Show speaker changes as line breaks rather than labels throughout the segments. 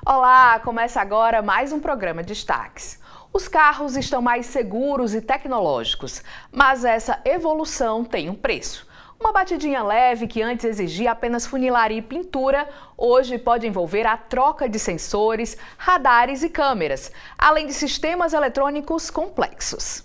Olá, começa agora mais um programa Destaques. Os carros estão mais seguros e tecnológicos, mas essa evolução tem um preço. Uma batidinha leve que antes exigia apenas funilaria e pintura, hoje pode envolver a troca de sensores, radares e câmeras, além de sistemas eletrônicos complexos.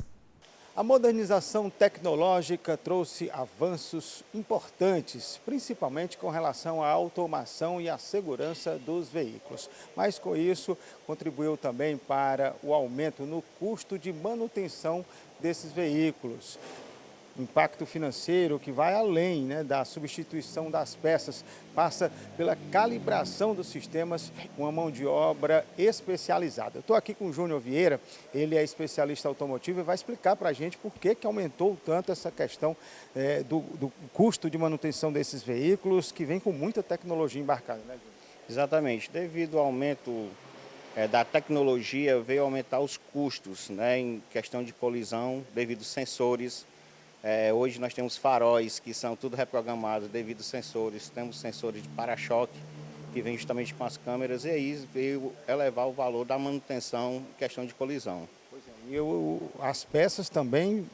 A modernização tecnológica trouxe avanços importantes, principalmente com relação à automação e à segurança dos veículos. Mas com isso, contribuiu também para o aumento no custo de manutenção desses veículos. Impacto financeiro que vai além da substituição das peças, passa pela calibração dos sistemas, uma mão de obra especializada. Eu estou aqui com o Júnior Vieira, ele é especialista automotivo e vai explicar para a gente por que aumentou tanto essa questão do custo de manutenção desses veículos, que vem com muita tecnologia embarcada, né, Júnior?
Exatamente, devido ao aumento da tecnologia, veio aumentar os custos, em questão de colisão, devido aos sensores. Hoje nós temos faróis que são tudo reprogramados devido aos sensores, temos sensores de para-choque que vem justamente com as câmeras, e aí veio elevar o valor da manutenção em questão de colisão.
Pois é, e as peças também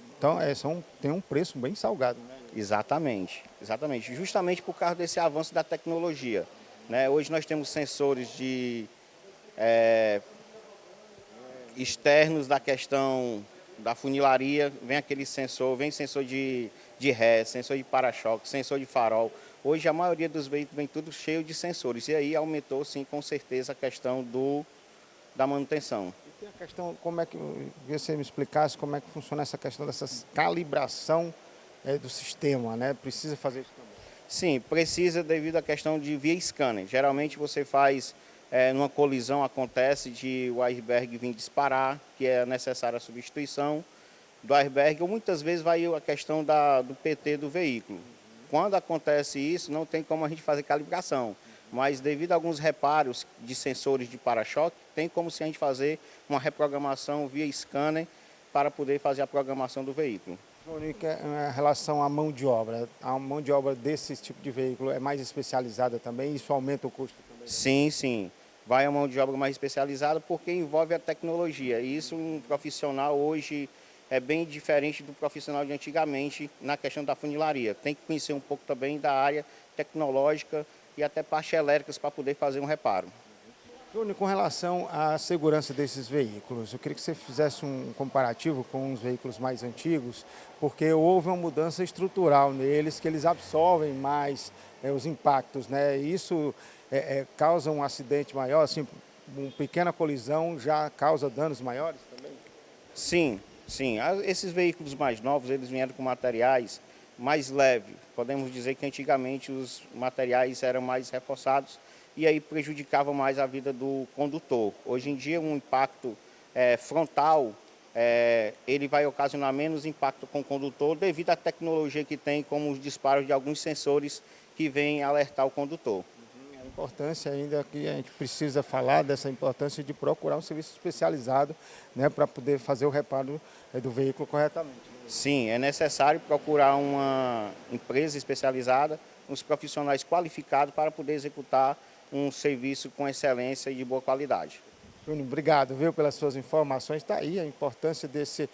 têm um preço bem salgado, né?
Exatamente, justamente por causa desse avanço da tecnologia. Hoje nós temos sensores externos da questão da funilaria, vem aquele sensor, vem sensor de ré, sensor de para-choque, sensor de farol. Hoje a maioria dos veículos vem tudo cheio de sensores, e aí aumentou sim com certeza a questão da manutenção.
E tem a questão, como é que você me explicasse como é que funciona essa questão dessa calibração do sistema, né? Precisa fazer isso também?
Sim, precisa devido à questão de via scanner. Geralmente você faz numa colisão, acontece de o airbag vir disparar, que é necessária a substituição do airbag, ou muitas vezes vai a questão do PT do veículo. Quando acontece isso, não tem como a gente fazer calibração, mas devido a alguns reparos de sensores de para-choque, tem como se a gente fazer uma reprogramação via scanner para poder fazer a programação do veículo.
Em relação à mão de obra, a mão de obra desse tipo de veículo é mais especializada também? Isso aumenta o custo também?
Sim. Vai a mão de obra mais especializada porque envolve a tecnologia. E isso, um profissional hoje é bem diferente do profissional de antigamente na questão da funilaria. Tem que conhecer um pouco também da área tecnológica e até partes elétricas para poder fazer um reparo.
Júnior, com relação à segurança desses veículos, eu queria que você fizesse um comparativo com os veículos mais antigos, porque houve uma mudança estrutural neles, que eles absorvem mais os impactos, né? Isso causa um acidente maior, assim, uma pequena colisão já causa danos maiores também?
Sim. Esses veículos mais novos, eles vieram com materiais mais leves. Podemos dizer que antigamente os materiais eram mais reforçados e aí prejudicava mais a vida do condutor. Hoje em dia, um impacto frontal, ele vai ocasionar menos impacto com o condutor devido à tecnologia que tem, como os disparos de alguns sensores que vêm alertar o condutor.
A importância ainda que a gente precisa falar dessa importância de procurar um serviço especializado, para poder fazer o reparo do veículo corretamente.
Sim, é necessário procurar uma empresa especializada, uns profissionais qualificados para poder executar um serviço com excelência e de boa qualidade.
Júnior, obrigado, pelas suas informações. Está aí a importância desse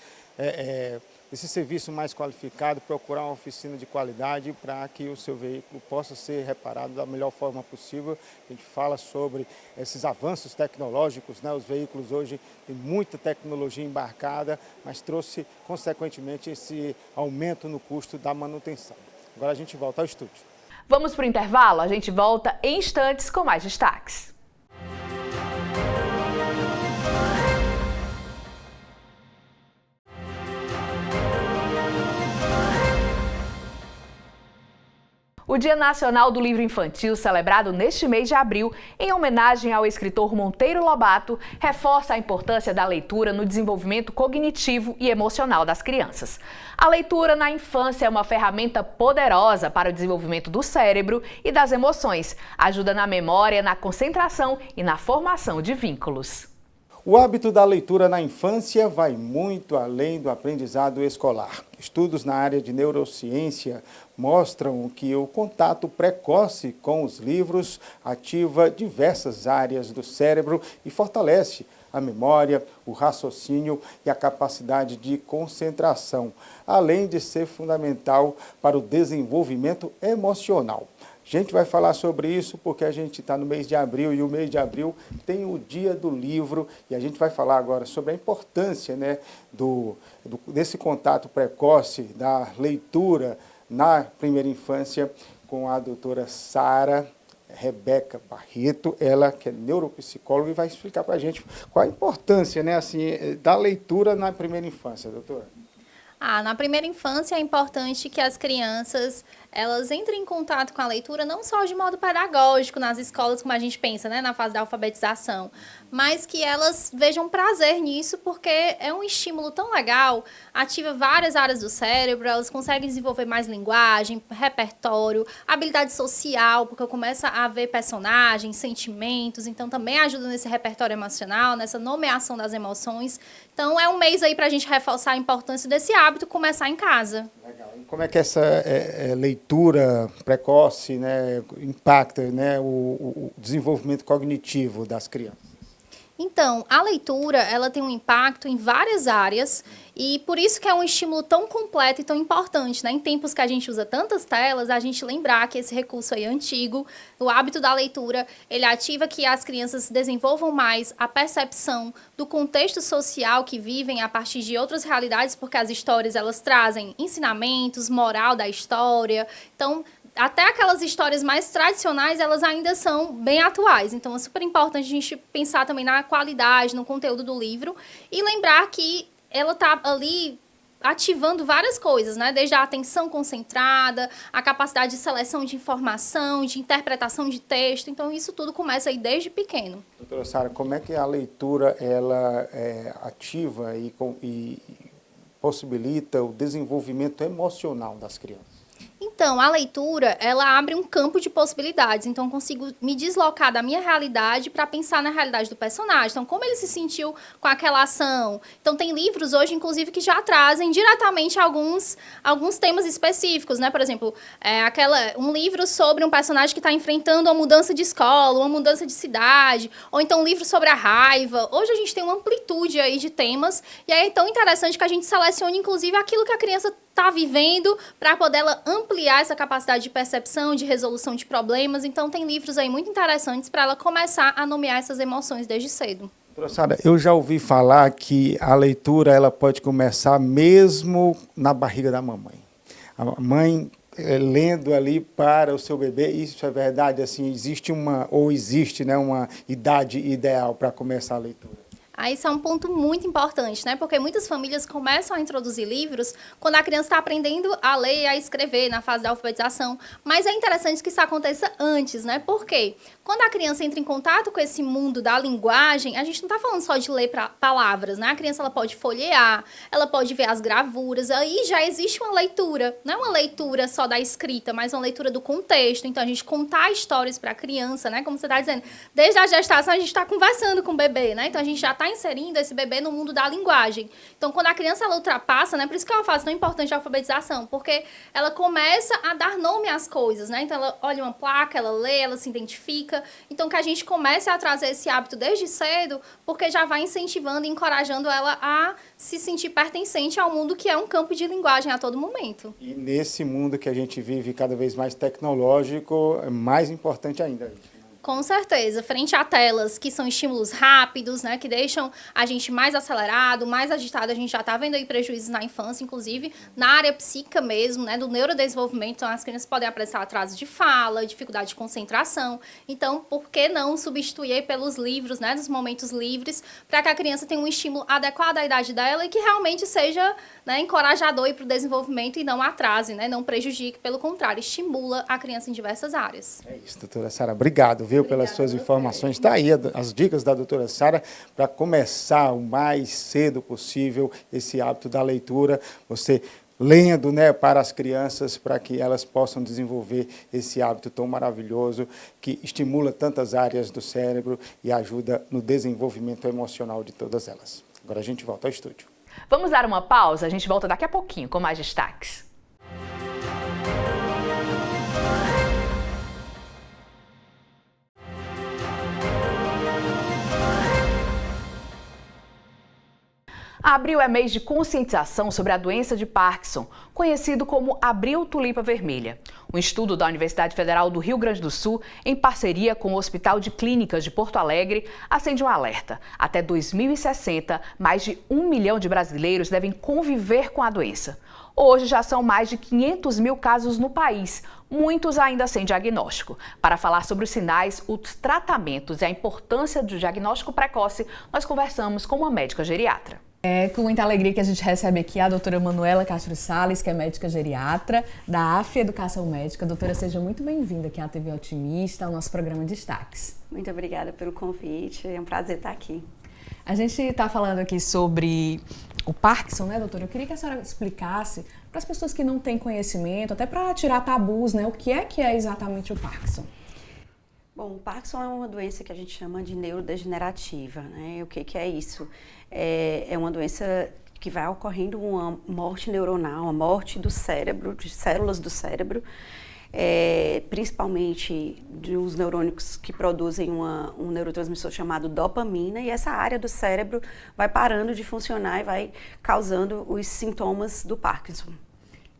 serviço mais qualificado, procurar uma oficina de qualidade para que o seu veículo possa ser reparado da melhor forma possível. A gente fala sobre esses avanços tecnológicos, Os veículos hoje têm muita tecnologia embarcada, mas trouxe, consequentemente, esse aumento no custo da manutenção. Agora a gente volta ao estúdio.
Vamos para o intervalo? A gente volta em instantes com mais destaques. O Dia Nacional do Livro Infantil, celebrado neste mês de abril, em homenagem ao escritor Monteiro Lobato, reforça a importância da leitura no desenvolvimento cognitivo e emocional das crianças. A leitura na infância é uma ferramenta poderosa para o desenvolvimento do cérebro e das emoções, ajuda na memória, na concentração e na formação de vínculos.
O hábito da leitura na infância vai muito além do aprendizado escolar. Estudos na área de neurociência mostram que o contato precoce com os livros ativa diversas áreas do cérebro e fortalece a memória, o raciocínio e a capacidade de concentração, além de ser fundamental para o desenvolvimento emocional. A gente vai falar sobre isso porque a gente está no mês de abril e o mês de abril tem o Dia do Livro e a gente vai falar agora sobre a importância, né, desse contato precoce, da leitura na primeira infância com a doutora Sara Rebeca Barreto, ela que é neuropsicóloga e vai explicar para a gente qual a importância, né, assim, da leitura na primeira infância, doutora.
Na primeira infância é importante que as crianças elas entrem em contato com a leitura não só de modo pedagógico nas escolas, como a gente pensa, né, na fase da alfabetização, mas que elas vejam prazer nisso, porque é um estímulo tão legal, ativa várias áreas do cérebro, elas conseguem desenvolver mais linguagem, repertório, habilidade social, porque começa a ver personagens, sentimentos, então também ajuda nesse repertório emocional, nessa nomeação das emoções. Então é um mês aí para a gente reforçar a importância desse hábito começar em casa.
Legal. E como é que essa leitura precoce, né, impacta, né, o desenvolvimento cognitivo das crianças?
Então, a leitura, ela tem um impacto em várias áreas e por isso que é um estímulo tão completo e tão importante, né? Em tempos que a gente usa tantas telas, a gente lembrar que esse recurso aí é antigo, o hábito da leitura, ele ativa que as crianças desenvolvam mais a percepção do contexto social que vivem a partir de outras realidades, porque as histórias, elas trazem ensinamentos, moral da história, então até aquelas histórias mais tradicionais, elas ainda são bem atuais. Então, é super importante a gente pensar também na qualidade, no conteúdo do livro e lembrar que ela está ali ativando várias coisas, né? Desde a atenção concentrada, a capacidade de seleção de informação, de interpretação de texto. Então, isso tudo começa aí desde pequeno.
Doutora Sara, como é que a leitura ela ativa e possibilita o desenvolvimento emocional das crianças?
Então, a leitura, ela abre um campo de possibilidades. Então, eu consigo me deslocar da minha realidade para pensar na realidade do personagem. Então, como ele se sentiu com aquela ação. Então, tem livros hoje, inclusive, que já trazem diretamente alguns temas específicos, né? Por exemplo, um livro sobre um personagem que está enfrentando uma mudança de escola, uma mudança de cidade, ou então um livro sobre a raiva. Hoje a gente tem uma amplitude aí de temas, e aí é tão interessante que a gente selecione, inclusive, aquilo que a criança está vivendo para poder ela ampliar essa capacidade de percepção, de resolução de problemas. Então, tem livros aí muito interessantes para ela começar a nomear essas emoções desde cedo.
Professora, eu já ouvi falar que a leitura ela pode começar mesmo na barriga da mamãe. A mãe lendo ali para o seu bebê, isso é verdade? Assim, existe né, uma idade ideal para começar a leitura?
Isso é um ponto muito importante, né? Porque muitas famílias começam a introduzir livros quando a criança está aprendendo a ler e a escrever na fase da alfabetização. Mas é interessante que isso aconteça antes, né? Por quê? Quando a criança entra em contato com esse mundo da linguagem, a gente não está falando só de ler palavras, né? A criança ela pode folhear, ela pode ver as gravuras, aí já existe uma leitura. Não é uma leitura só da escrita, mas uma leitura do contexto. Então, a gente contar histórias para a criança, né? Como você está dizendo, desde a gestação a gente está conversando com o bebê, né? Então, a gente já está inserindo esse bebê no mundo da linguagem. Então, quando a criança ela ultrapassa, né? Por isso que é uma fase tão importante de alfabetização, porque ela começa a dar nome às coisas, né? Então, ela olha uma placa, ela lê, ela se identifica. Então, que a gente comece a trazer esse hábito desde cedo, porque já vai incentivando e encorajando ela a se sentir pertencente ao mundo que é um campo de linguagem a todo momento.
E nesse mundo que a gente vive cada vez mais tecnológico, é mais importante ainda.
Com certeza, frente a telas que são estímulos rápidos, né, que deixam a gente mais acelerado, mais agitado, a gente já está vendo aí prejuízos na infância, inclusive na área psíquica mesmo, né, do neurodesenvolvimento, então as crianças podem apresentar atraso de fala, dificuldade de concentração, então por que não substituir pelos livros, né, dos momentos livres, para que a criança tenha um estímulo adequado à idade dela e que realmente seja, né, encorajador para o desenvolvimento e não atrase, né, não prejudique, pelo contrário, estimula a criança em diversas áreas.
É isso, doutora Sara, obrigado, pelas suas informações. Está aí as dicas da doutora Sara para começar o mais cedo possível esse hábito da leitura. Você lendo, né, para as crianças, para que elas possam desenvolver esse hábito tão maravilhoso que estimula tantas áreas do cérebro e ajuda no desenvolvimento emocional de todas elas. Agora a gente volta ao estúdio.
Vamos dar uma pausa, a gente volta daqui a pouquinho com mais destaques. Abril é mês de conscientização sobre a doença de Parkinson, conhecido como Abril Tulipa Vermelha. Um estudo da Universidade Federal do Rio Grande do Sul, em parceria com o Hospital de Clínicas de Porto Alegre, acende um alerta. Até 2060, mais de 1 milhão de brasileiros devem conviver com a doença. Hoje já são mais de 500 mil casos no país, muitos ainda sem diagnóstico. Para falar sobre os sinais, os tratamentos e a importância do diagnóstico precoce, nós conversamos com uma médica geriatra.
É com muita alegria que a gente recebe aqui a doutora Manuela Castro Salles, que é médica geriatra da AF Educação Médica. Doutora, seja muito bem-vinda aqui à TV Otimista, ao nosso programa Destaques.
Muito obrigada pelo convite, é um prazer estar aqui.
A gente está falando aqui sobre o Parkinson, né, doutora? Eu queria que a senhora explicasse para as pessoas que não têm conhecimento, até para tirar tabus, né, o que é exatamente o Parkinson.
Bom, o Parkinson é uma doença que a gente chama de neurodegenerativa, né? O que é isso? É uma doença que vai ocorrendo uma morte neuronal, uma morte do cérebro, de células do cérebro, principalmente dos neurônios que produzem um neurotransmissor chamado dopamina, e essa área do cérebro vai parando de funcionar e vai causando os sintomas do Parkinson.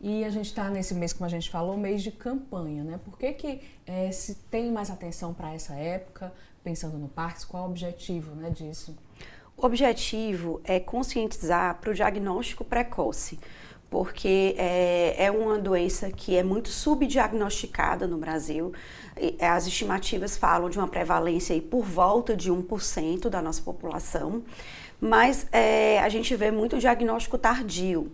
E a gente está nesse mês, como a gente falou, mês de campanha, né? Por que se tem mais atenção para essa época, pensando no Parkinson? Qual é o objetivo, né, disso?
O objetivo é conscientizar para o diagnóstico precoce, porque é uma doença que é muito subdiagnosticada no Brasil. As estimativas falam de uma prevalência aí por volta de 1% da nossa população, mas a gente vê muito diagnóstico tardio.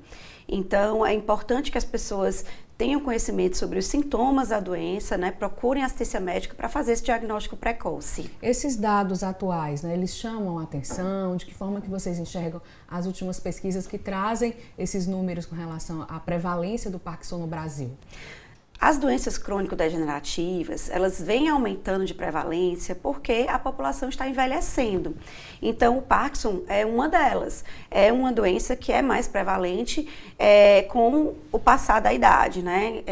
Então, é importante que as pessoas tenham conhecimento sobre os sintomas da doença, né? Procurem assistência médica para fazer esse diagnóstico precoce.
Esses dados atuais, né, eles chamam a atenção? De que forma que vocês enxergam as últimas pesquisas que trazem esses números com relação à prevalência do Parkinson no Brasil?
As doenças crônico-degenerativas, elas vêm aumentando de prevalência porque a população está envelhecendo. Então, o Parkinson é uma delas. É uma doença que é mais prevalente com o passar da idade, né?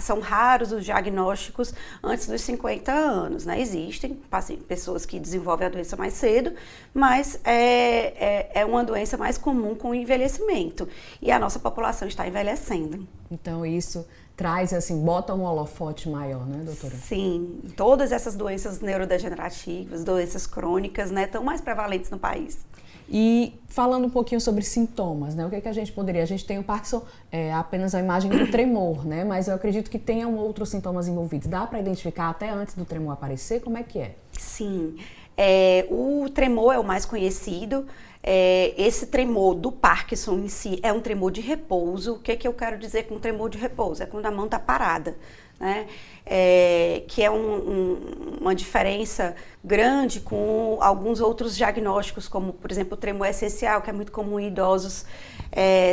São raros os diagnósticos antes dos 50 anos, né? Existem pessoas que desenvolvem a doença mais cedo, mas é uma doença mais comum com o envelhecimento. E a nossa população está envelhecendo.
Então, isso traz, assim, bota um holofote maior, né, doutora?
Sim, todas essas doenças neurodegenerativas, doenças crônicas, né, estão mais prevalentes no país.
E falando um pouquinho sobre sintomas, né, o que a gente poderia... A gente tem o Parkinson, apenas a imagem do tremor, né, mas eu acredito que tenham outros sintomas envolvidos. Dá para identificar até antes do tremor aparecer? Como é que é?
Sim, o tremor é o mais conhecido. Esse tremor do Parkinson em si é um tremor de repouso. O que eu quero dizer com tremor de repouso? É quando a mão está parada, né? Que é uma diferença grande com alguns outros diagnósticos, como, por exemplo, o tremor essencial, que é muito comum em idosos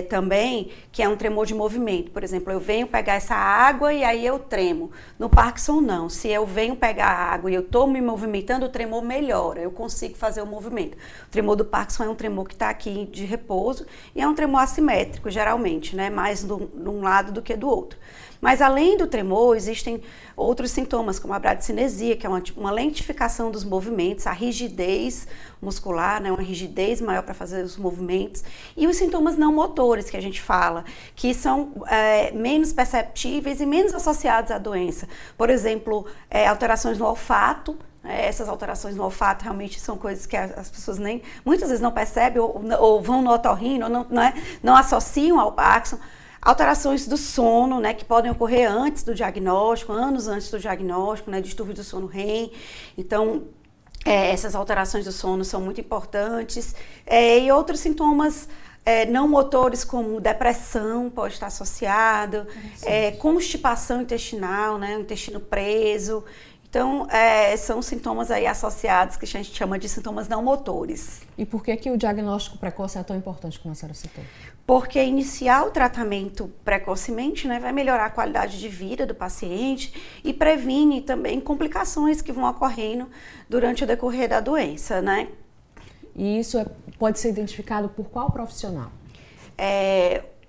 também, que é um tremor de movimento. Por exemplo, eu venho pegar essa água e aí eu tremo. No Parkinson, não. Se eu venho pegar a água e eu estou me movimentando, o tremor melhora, eu consigo fazer o movimento. O tremor do Parkinson é um tremor que está aqui de repouso e é um tremor assimétrico, geralmente, né? Mais de um lado do que do outro. Mas além do tremor, existem outros sintomas, como a bradicinesia, que é uma lentificação dos movimentos, a rigidez muscular, né, uma rigidez maior para fazer os movimentos, e os sintomas não motores, que a gente fala, que são menos perceptíveis e menos associados à doença. Por exemplo, alterações no olfato. Essas alterações no olfato realmente são coisas que as pessoas muitas vezes não percebem, ou vão no otorrino, ou não associam ao Parkinson. Alterações do sono, né, que podem ocorrer antes do diagnóstico, anos antes do diagnóstico, né, distúrbio do sono REM. Então, essas alterações do sono são muito importantes. E outros sintomas não motores, como depressão, pode estar associado, constipação intestinal, né, o intestino preso. Então, são sintomas aí associados que a gente chama de sintomas não motores.
E por que o diagnóstico precoce é tão importante, como a senhora citou?
porque iniciar o tratamento precocemente, né, vai melhorar a qualidade de vida do paciente e previne também complicações que vão ocorrendo durante o decorrer da doença, né?
E isso pode ser identificado por qual profissional?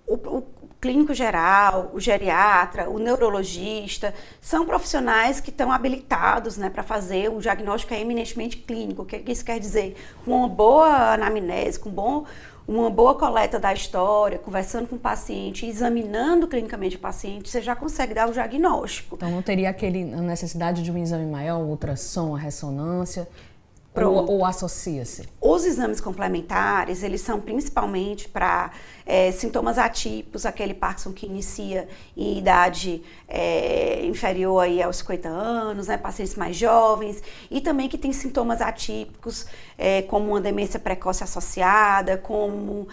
O clínico geral, o geriatra, o neurologista, são profissionais que estão habilitados, né, para fazer o diagnóstico eminentemente clínico. O que isso quer dizer? Com uma boa anamnese, uma boa coleta da história, conversando com o paciente, examinando clinicamente o paciente, você já consegue dar o diagnóstico.
Então não teria a necessidade de um exame maior, um ultrassom, a ressonância? Ou associa-se?
Os exames complementares, eles são principalmente para sintomas atípicos, aquele Parkinson que inicia em idade inferior aí aos 50 anos, né, pacientes mais jovens, e também que tem sintomas atípicos, como uma demência precoce associada, como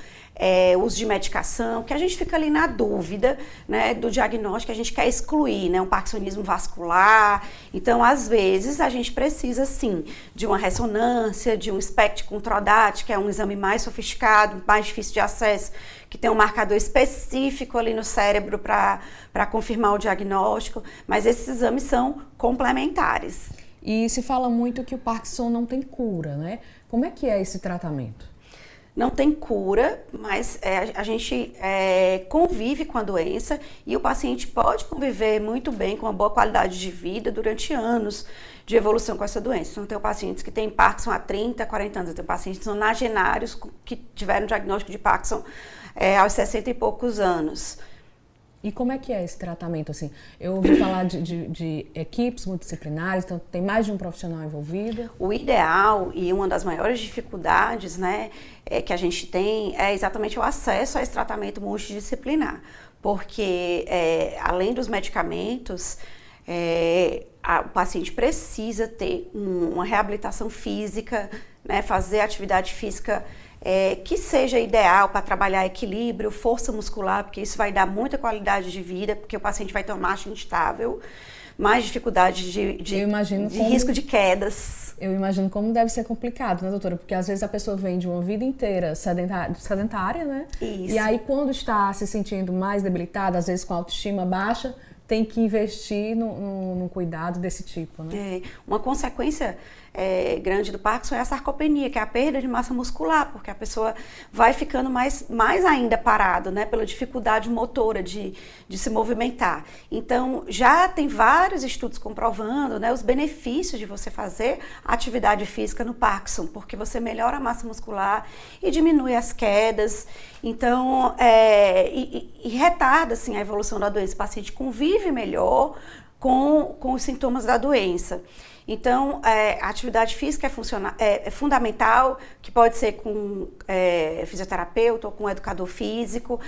uso de medicação, que a gente fica ali na dúvida, né, do diagnóstico, a gente quer excluir, né, um parkinsonismo vascular. Então, às vezes, a gente precisa, sim, de uma ressonância, de um SPECT com TRODAT, que é um exame mais sofisticado, mais difícil de acesso, que tem um marcador específico ali no cérebro para confirmar o diagnóstico, mas esses exames são complementares.
E se fala muito que o Parkinson não tem cura, né? Como é que é esse tratamento?
Não tem cura, mas a gente convive com a doença e o paciente pode conviver muito bem, com uma boa qualidade de vida durante anos de evolução com essa doença. Então, tem pacientes que têm Parkinson há 30, 40 anos, tem pacientes nonagenários que tiveram diagnóstico de Parkinson aos 60 e poucos anos.
E como é que é esse tratamento? Assim, eu ouvi falar de equipes multidisciplinares, então tem mais de um profissional envolvido.
O ideal e uma das maiores dificuldades, né, que a gente tem é exatamente o acesso a esse tratamento multidisciplinar. Porque, além dos medicamentos, o paciente precisa ter uma reabilitação física, né, fazer atividade física que seja ideal para trabalhar equilíbrio, força muscular, porque isso vai dar muita qualidade de vida, porque o paciente vai ter uma marcha instável, mais dificuldade de risco de quedas.
Eu imagino como deve ser complicado, né, doutora? Porque às vezes a pessoa vem de uma vida inteira sedentária, né?
Isso.
E aí quando está se sentindo mais debilitada, às vezes com a autoestima baixa, tem que investir num cuidado desse tipo, né?
Uma consequência grande do Parkinson é a sarcopenia, que é a perda de massa muscular, porque a pessoa vai ficando mais ainda parada, né, pela dificuldade motora de se movimentar. Então, já tem vários estudos comprovando, né, os benefícios de você fazer atividade física no Parkinson, porque você melhora a massa muscular e diminui as quedas. Então, e retarda assim, a evolução da doença. O paciente convive melhor com os sintomas da doença. Então, a atividade física é fundamental, que pode ser com fisioterapeuta ou com educador físico.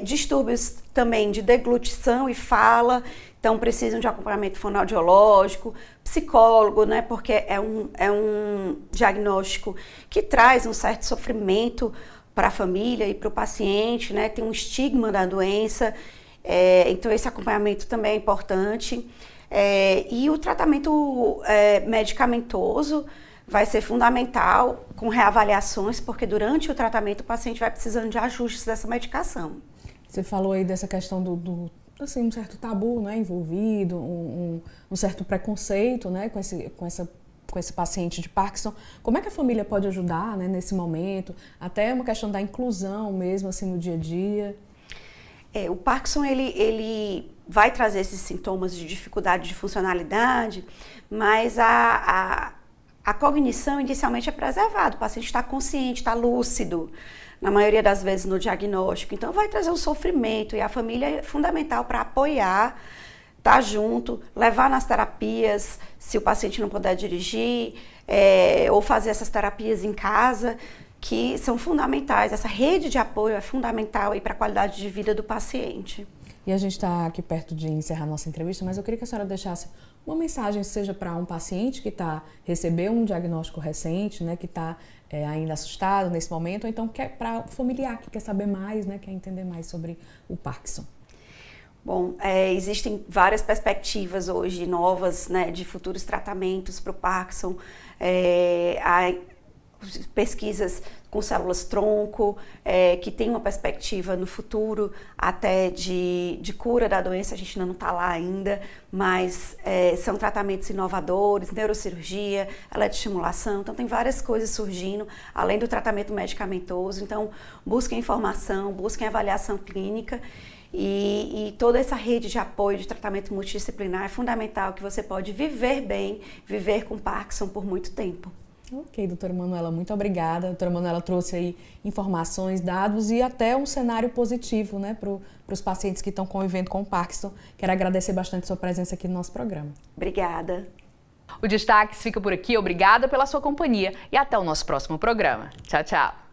Distúrbios também de deglutição e fala, então precisam de acompanhamento fonoaudiológico, psicólogo, né, porque é um diagnóstico que traz um certo sofrimento para a família e para o paciente, né, tem um estigma da doença, então esse acompanhamento também é importante. E o tratamento medicamentoso vai ser fundamental, com reavaliações, porque durante o tratamento o paciente vai precisando de ajustes dessa medicação.
Você falou aí dessa questão do assim, um certo tabu, né, envolvido, um certo preconceito, né, com esse paciente de Parkinson. Como é que a família pode ajudar, né, nesse momento? Até uma questão da inclusão mesmo, assim, no dia a dia.
O Parkinson, ele vai trazer esses sintomas de dificuldade de funcionalidade, mas a cognição inicialmente é preservada, o paciente está consciente, está lúcido, na maioria das vezes no diagnóstico, então vai trazer um sofrimento e a família é fundamental para apoiar, estar junto, levar nas terapias, se o paciente não puder dirigir, ou fazer essas terapias em casa, que são fundamentais. Essa rede de apoio é fundamental para a qualidade de vida do paciente.
E a gente está aqui perto de encerrar nossa entrevista, mas eu queria que a senhora deixasse uma mensagem, seja para um paciente que recebeu um diagnóstico recente, né, que está ainda assustado nesse momento, ou então para familiar que quer saber mais, né, quer entender mais sobre o Parkinson.
Bom, existem várias perspectivas hoje novas, né, de futuros tratamentos para o Parkinson. pesquisas com células-tronco, que tem uma perspectiva no futuro até de cura da doença, a gente ainda não está lá ainda, mas são tratamentos inovadores, neurocirurgia, eletroestimulação, então tem várias coisas surgindo, além do tratamento medicamentoso, então busquem informação, busquem avaliação clínica, e toda essa rede de apoio de tratamento multidisciplinar é fundamental, que você pode viver bem, viver com Parkinson por muito tempo.
Ok, doutora Manuela, muito obrigada. A doutora Manuela trouxe aí informações, dados e até um cenário positivo, né, para os pacientes que estão convivendo com o Parkinson. Quero agradecer bastante a sua presença aqui no nosso programa.
Obrigada.
O Destaques fica por aqui. Obrigada pela sua companhia e até o nosso próximo programa. Tchau, tchau.